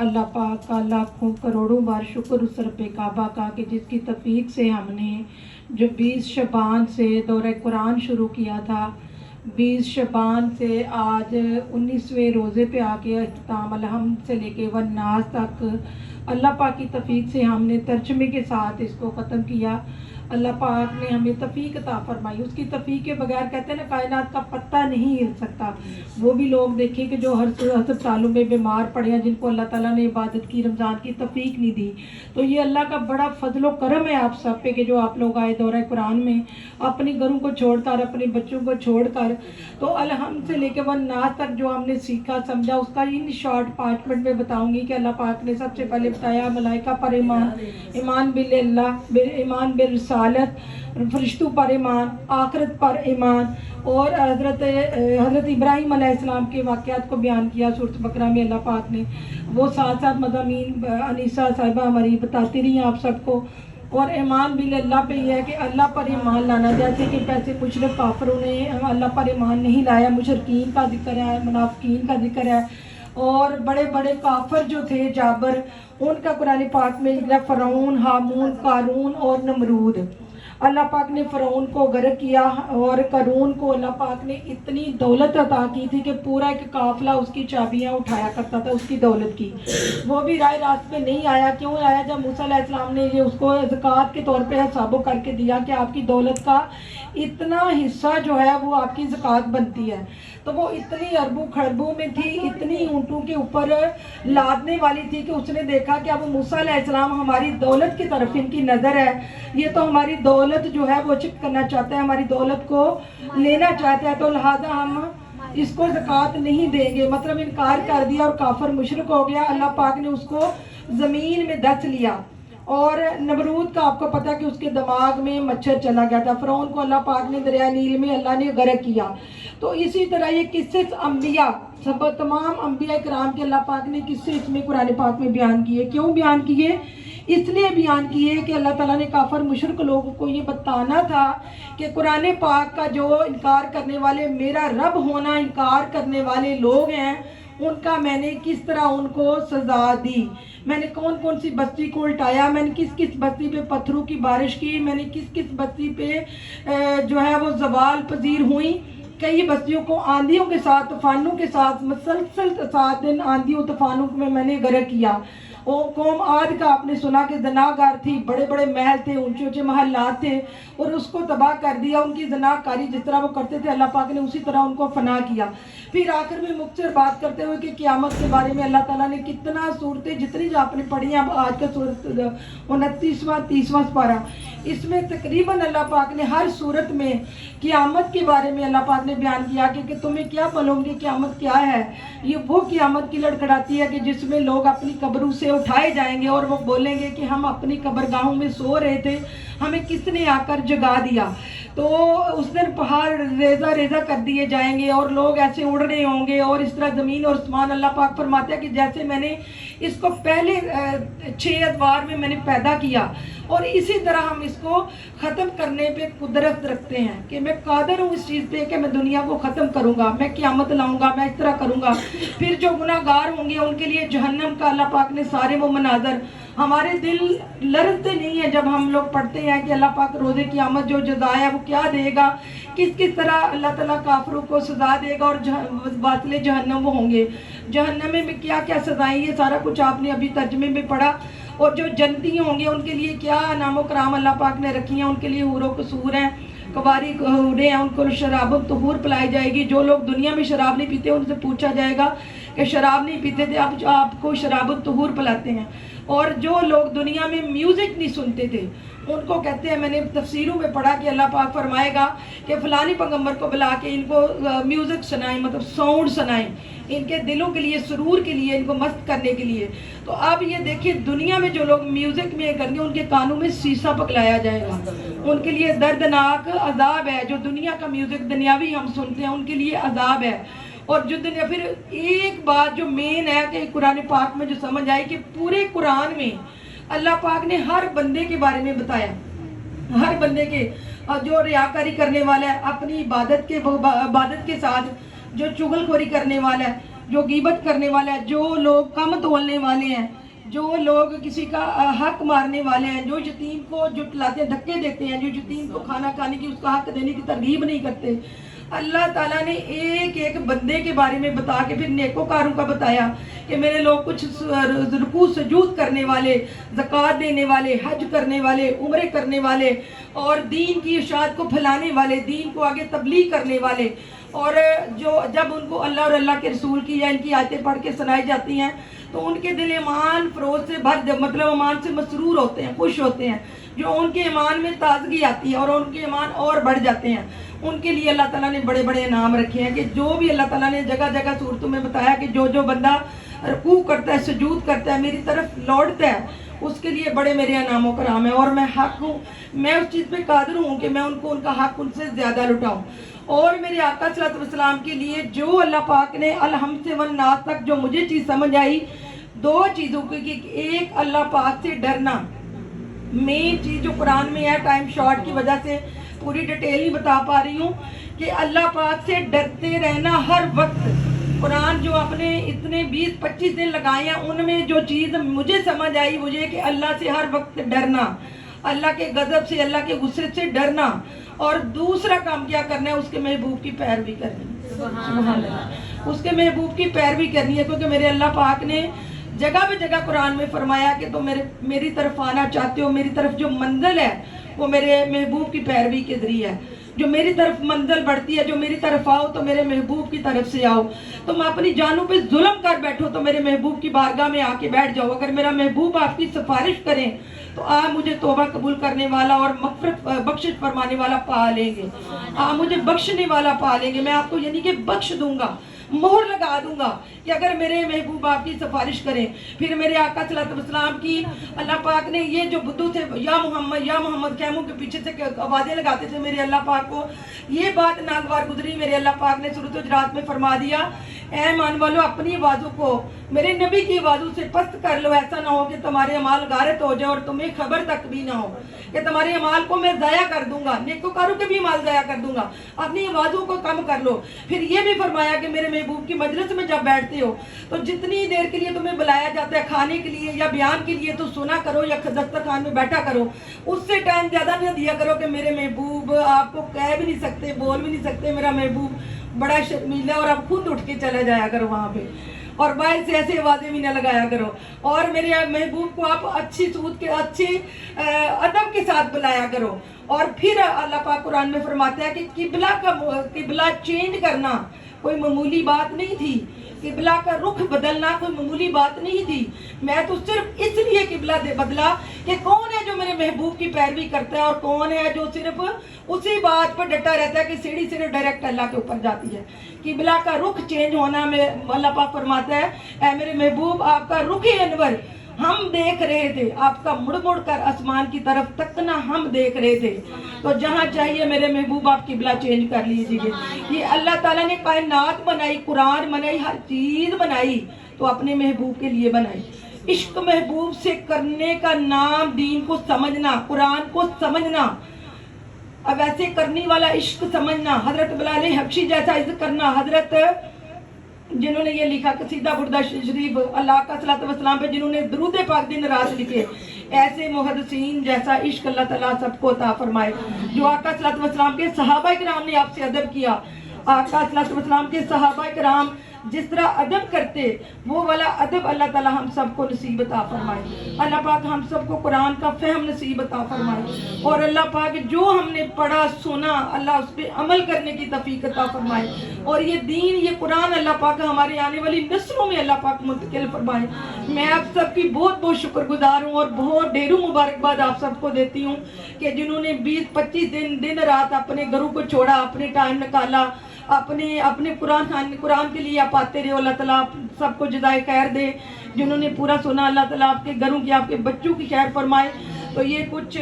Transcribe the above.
اللہ पाक का लाखों करोड़ों बार शुक्र उस रब काबा का कि जिसकी तौफीक से हमने जो 20 शबान से दौरे कुरान शुरू किया था, 20 शबान से आज 19वें रोज़े पे आके अख्ताम अलहम्द से लेके वन्नास तक अल्लाह पाक की तौफीक से हमने तर्जमे के साथ इसको ख़त्म किया। अल्लाह पाक ने हमें तौफीक अता फरमाई। उसकी तौफीक के बगैर कहते हैं ना कायनात का पत्ता नहीं हिल सकता। वो भी लोग देखें कि जो हर अस्पतालों में बीमार पड़े हैं, जिनको अल्लाह ताला ने इबादत की, रमज़ान की तौफीक नहीं दी। तो ये अल्लाह का बड़ा फजल व करम है आप सब पे कि जो आप लोग आए दौरा कुरान में अपने घरों को छोड़कर, अपने बच्चों को छोड़कर, तो अलहम्द से लेकर वन्नास तक जो हमने सीखा समझा उसका इन शॉर्ट 5 मिनट में बताऊंगी कि अल्लाह पाक ने सबसे पहले बताया मलाइका पर ईमान, ईमान बिल अल्लाह, ईमान बिल रिसालत, फरिश्तों पर ईमान, आखिरत पर ईमान, और हज़रत इब्राहीम अलैहिस्सलाम के वाक़यात को बयान किया सूरत बकरा में अल्लाह पाक ने। वो साथ साथ मज़ामीन अनीसा साहिबा हमारी बताती रही हैं आप सबको। और ईमान बिल अल्लाह पे यह है कि अल्लाह पर ईमान लाना, जैसे कि पैसे मुशरिक काफिरों ने अल्लाह पर ईमान नहीं लाया। मुशरिकीन का जिक्र है, मुनाफिकीन का जिक्र है, और बड़े बड़े काफिर जो थे जाबर, उनका कुरान पाक में फ़िरौन, हामून, कारून और नमरूद। अल्लाह पाक ने फ़िरौन को गर्क किया और कारून को अल्लाह पाक ने इतनी दौलत अता की थी कि पूरा एक काफिला उसकी चाबियां उठाया करता था उसकी दौलत की। वो भी राह रास्त पे नहीं आया। क्यों आया? जब मूसा अलैहिस्सलाम ने ये उसको ज़कात के तौर पे हिसाबो करके दिया कि आपकी दौलत का इतना हिस्सा जो है वो आपकी ज़कात बनती है। तो वो इतनी अरबों खरबों में थी, इतनी ऊँटों के ऊपर लादने वाली थी कि उसने देखा कि अब मूसा अलैहिस्सलाम हमारी दौलत की तरफ इनकी नज़र है, ये तो हमारी दौलत जो है वो चिक करना चाहता है, हमारी दौलत को लेना चाहता है, तो लिहाजा हम इसको ज़कात नहीं देंगे। मतलब इनकार कर दिया और काफिर मुशरिक हो गया। अल्लाह पाक ने उसको ज़मीन में दस लिया। और नमरूद का आपको पता है कि उसके दिमाग में मच्छर चला गया था। फ़िरौन को अल्लाह पाक ने दरिया नील में अल्लाह ने गर्क किया। तो इसी तरह ये किस्से अम्बिया, सब तमाम अम्बिया कराम के अल्लाह पाक ने किस्से इसमें कुरान पाक में बयान किए। क्यों बयान किए? इसलिए बयान किए कि अल्लाह ताला ने काफिर मुशरिक लोगों को ये बताना था कि कुरान पाक का जो इनकार करने वाले, मेरा रब होना इनकार करने वाले लोग हैं, उनका मैंने किस तरह उनको सज़ा दी। मैंने कौन कौन सी बस्ती को उल्टाया, मैंने किस किस बस्ती पे पत्थरों की बारिश की, मैंने किस किस बस्ती पे जो है वो ज़वाल पजीर हुई। कई बस्तियों को आंधियों के साथ, तूफानों के साथ, मुसलसल 7 दिन आंधियों तूफानों में मैंने गर्क किया। वो कौम आद का आपने सुना कि जनागार थी, बड़े बड़े महल थे, ऊंचे ऊंचे महल्लात थे, और उसको तबाह कर दिया। उनकी जनाकारी जिस तरह वो करते थे अल्लाह पाक ने उसी तरह उनको फना किया। फिर आखिर में मुख्तर बात करते हुए कि क़यामत के बारे में अल्लाह ताला ने कितना सूरतें जितनी जो आपने पढ़ी हैं, आज का सूरत 29वां 30वां पारा, इसमें तकरीबन अल्लाह पाक ने हर सूरत में क़यामत के बारे में अल्लाह पाक ने बयान किया कि तुम्हें क्या मालूम कि क़यामत क्या है। ये वो क़यामत की लड़खड़ाती है कि जिसमें लोग अपनी कब्रों से उठाए जाएंगे और वो बोलेंगे कि हम अपनी कब्रगाहों में सो रहे थे, हमें किसने आकर जगा दिया। तो उस दिन पहाड़ रेजा रेजा कर दिए जाएंगे और लोग ऐसे उड़ रहे होंगे, और इस तरह ज़मीन और आसमान अल्लाह पाक फरमाते हैं कि जैसे मैंने इसको पहले 6 अदवार में मैंने पैदा किया, और इसी तरह हम इसको ख़त्म करने पे कुदरत रखते हैं कि मैं कादिर हूँ इस चीज़ पे कि मैं दुनिया को ख़त्म करूँगा, मैं क़यामत लाऊंगा, मैं इस तरह करूँगा। फिर जो गुनाहगार होंगे उनके लिए जहन्नम का अल्लाह पाक ने सारे वो मनाजर, हमारे दिल लरजते नहीं है जब हम लोग पढ़ते हैं कि अल्लाह पाक रोज़े क़यामत जो जज़ा है वो क्या देगा, किस किस तरह अल्लाह ताला काफिरों को सज़ा देगा, और वासिले जहन्नम वो होंगे। जहन्नम में क्या क्या सज़ाएं, ये सारा कुछ आपने अभी तर्जमे में पढ़ा। और जो जन्नती होंगे उनके लिए क्या नामो कराम अल्लाह पाक ने रखी हैं, उनके लिए हूरो कसूर हैं, कवारी हूरें हैं, उनको शराब तहूर पिलाई जाएगी। जो लोग दुनिया में शराब नहीं पीते उनसे पूछा जाएगा कि शराब नहीं पीते थे, अब आपको शराब तहूर पिलाते हैं। और जो लोग दुनिया में म्यूज़िक नहीं सुनते थे उनको कहते हैं, मैंने तफसीरों में पढ़ा कि अल्लाह पाक फरमाएगा कि फ़लानी पैगम्बर को बुला के इनको म्यूज़िक सुनाएं, मतलब साउंड सुनाएं, इनके दिलों के लिए, सुरूर के लिए, इनको मस्त करने के लिए। तो अब ये देखिए दुनिया में जो लोग म्यूज़िक में करेंगे उनके कानों में शीशा पकड़ाया जाएगा, उनके लिए दर्दनाक अजाब है। जो दुनिया का म्यूज़िक दुनियावी हम सुनते हैं उनके लिए अजाब है। और जो दुनिया, फिर एक बात जो मेन है कि कुरान पाक में जो समझ आई कि पूरे कुरान में अल्लाह पाक ने हर बंदे के बारे में बताया, हर बंदे के, जो रियाकारी करने वाला है अपनी इबादत के साथ, जो चुगलखोरी करने वाला है, جو غیبت کرنے والا ہے، جو لوگ کم تولنے والے ہیں، جو لوگ کسی کا حق مارنے والے ہیں، جو یتیم کو جھٹلاتے ہیں، دھکے دیتے ہیں، جو یتیم کو کھانا کھانے کی اس کا حق دینے کی ترغیب نہیں کرتے، اللہ تعالیٰ نے ایک ایک بندے کے بارے میں بتا کے پھر نیکوکاروں کا بتایا کہ میرے لوگ کچھ رکوع سجود کرنے والے، زکوٰۃ دینے والے، حج کرنے والے، عمرے کرنے والے، اور دین کی اشاعت کو پھیلانے والے، دین کو آگے تبلیغ کرنے والے، اور جو جب ان کو اللہ اور اللہ کے رسول کی یا ان کی آیتیں پڑھ کے سنائی جاتی ہیں تو ان کے دل ایمان فروز سے مطلب ایمان سے مسرور ہوتے ہیں، خوش ہوتے ہیں، جو ان کے ایمان میں تازگی آتی ہے اور ان کے ایمان اور بڑھ جاتے ہیں۔ ان کے لیے اللہ تعالیٰ نے بڑے بڑے انعام رکھے ہیں کہ جو بھی اللہ تعالیٰ نے جگہ جگہ صورتوں میں بتایا کہ جو بندہ رکوع کرتا ہے، سجود کرتا ہے، میری طرف لوٹتا ہے، اس کے لیے بڑے میرے انعام و کرام ہیں، اور میں حق ہوں، میں اس چیز پہ قادر ہوں کہ میں ان کا حق ان سے زیادہ لٹاؤں۔ اور میرے آقا صلی اللہ علیہ وسلم کے لیے جو اللہ پاک نے الحمد سے والناس تک جو مجھے چیز سمجھ آئی، دو چیزوں کی، ایک اللہ پاک سے ڈرنا، مین چیز جو قرآن میں ہے، ٹائم شارٹ کی وجہ سے پوری ڈیٹیل نہیں بتا پا رہی ہوں، کہ اللہ پاک سے ڈرتے رہنا ہر وقت۔ قرآن جو اپنے اتنے 20-25 دن لگائے ہیں، ان میں جو چیز مجھے سمجھ آئی مجھے کہ اللہ سے ہر وقت ڈرنا، اللہ کے غضب سے، اللہ کے غصے سے ڈرنا، اور دوسرا کام کیا کرنا ہے، اس کے محبوب کی پیروی کرنی ہے۔ سبحان اللہ، اس کے محبوب کی پیروی کرنی ہے، کیونکہ میرے اللہ پاک نے جگہ بہ جگہ قرآن میں فرمایا کہ تم میری طرف آنا چاہتے ہو، میری طرف جو منزل ہے وہ میرے محبوب کی پیروی کے ذریعے ہے، جو میری طرف منزل بڑھتی ہے، جو میری طرف آؤ تو میرے محبوب کی طرف سے آؤ، تم اپنی جانوں پہ ظلم کر بیٹھو تو میرے محبوب کی بارگاہ میں آ کے بیٹھ جاؤ، اگر میرا محبوب آپ کی سفارش کریں تو آپ مجھے توبہ قبول کرنے والا اور مغفرت بخشش فرمانے والا پا لیں گے، آپ مجھے بخشنے والا پا لیں گے، میں آپ کو یعنی کہ بخش دوں گا، مہر لگا دوں گا کہ اگر میرے محبوب آپ کی سفارش کریں۔ پھر میرے آقا صلی اللہ علیہ وسلم کی اللہ پاک نے یہ جو بدو سے یا محمد خیموں کے پیچھے سے آوازیں لگاتے تھے میرے اللہ پاک کو، یہ بات ناگوار گزری، میرے اللہ پاک نے سورۃ حجرات میں فرما دیا، اے ایمان والو اپنی آوازوں کو میرے نبی کی آوازوں سے پست کر لو، ایسا نہ ہو کہ تمہارے اعمال غارت ہو جائے اور تمہیں خبر تک بھی نہ ہو، کہ تمہارے اعمال کو میں ضائع کر دوں گا، نیکوکاروں کے بھی اعمال ضائع کر دوں گا، اپنی آوازوں کو کم کر لو۔ پھر یہ بھی فرمایا کہ میرے محبوب کی مجلس میں جب بیٹھتے ہو تو جتنی دیر کے لیے تمہیں بلایا جاتا ہے کھانے کے لیے یا بیان کے لیے تو سنا کرو یا دسترخوان میں بیٹھا کرو، اس سے ٹائم زیادہ نہ دیا کرو کہ میرے محبوب آپ کو کہہ بھی نہیں سکتے، بول بھی نہیں سکتے، میرا محبوب بڑا شرمیلا، اور آپ خود اٹھ کے چلا جایا کرو وہاں پہ، اور باہر سے ایسے آوازیں بھی نہ لگایا کرو، اور میرے محبوب کو آپ اچھی سود کے اچھے ادب کے ساتھ بلایا کرو۔ اور پھر اللہ پاک قرآن میں فرماتا ہے کہ قبلہ چینج کرنا کوئی معمولی بات نہیں تھی، قبلہ کا رخ بدلنا کوئی معمولی بات نہیں تھی، میں تو صرف اس لیے قبلہ بدلا کہ کون ہے جو میرے محبوب کی پیروی کرتا ہے اور کون ہے جو صرف اسی بات پر ڈٹا رہتا ہے کہ سیڑھی سے ڈائریکٹ اللہ کے اوپر جاتی ہے۔ قبلہ کا رخ چینج ہونا میں اللہ پاک فرماتا ہے، اے میرے محبوب آپ کا رخ انور ہم دیکھ رہے تھے، آپ کا مڑ مڑ کر آسمان کی طرف تکنا ہم دیکھ رہے تھے، تو جہاں چاہیے میرے محبوب آپ قبلہ چینج کر لیجئے۔ یہ اللہ تعالیٰ نے کائنات بنائی، قرآن بنائی، ہر چیز بنائی تو اپنے محبوب کے لیے بنائی۔ عشق محبوب سے کرنے کا نام دین کو سمجھنا، قرآن کو سمجھنا، اب ایسے کرنے والا عشق سمجھنا، حضرت بلال حبشی جیسا عشق کرنا، حضرت جنہوں نے یہ لکھا قصیدہ بردہ شریف اللہ کا صلی اللہ علیہ وسلم پہ جنہوں نے درود پاک دن رات لکھے، ایسے محدثین جیسا عشق اللہ تعالیٰ سب کو عطا فرمائے۔ جو آقا صلی اللہ علیہ وسلم کے صحابہ کرام نے آپ سے ادب کیا، آقا صلی اللہ علیہ وسلم کے صحابہ کرام جس طرح ادب کرتے، وہ والا ادب اللہ تعالیٰ ہم سب کو نصیب عطا فرمائے۔ اللہ پاک ہم سب کو قرآن کا فہم نصیب عطا فرمائے، اور اللہ پاک جو ہم نے پڑھا سنا اللہ اس پہ عمل کرنے کی توفیق عطا فرمائے، اور یہ دین یہ قرآن اللہ پاک ہمارے آنے والی نسلوں میں اللہ پاک منتقل فرمائے۔ میں آپ سب کی بہت بہت شکر گزار ہوں اور بہت ڈھیروں مبارکباد آپ سب کو دیتی ہوں کہ جنہوں نے 20-25 دن رات اپنے گھروں کو چھوڑا، اپنے ٹائم نکالا، اپنے قرآن کے لیے آپ آتے رہے، اللہ تعالیٰ آپ سب کو جزائے خیر دے۔ جنہوں نے پورا سنا اللہ تعالیٰ آپ کے گھروں کی، آپ کے بچوں کی خیر فرمائے۔ تو یہ کچھ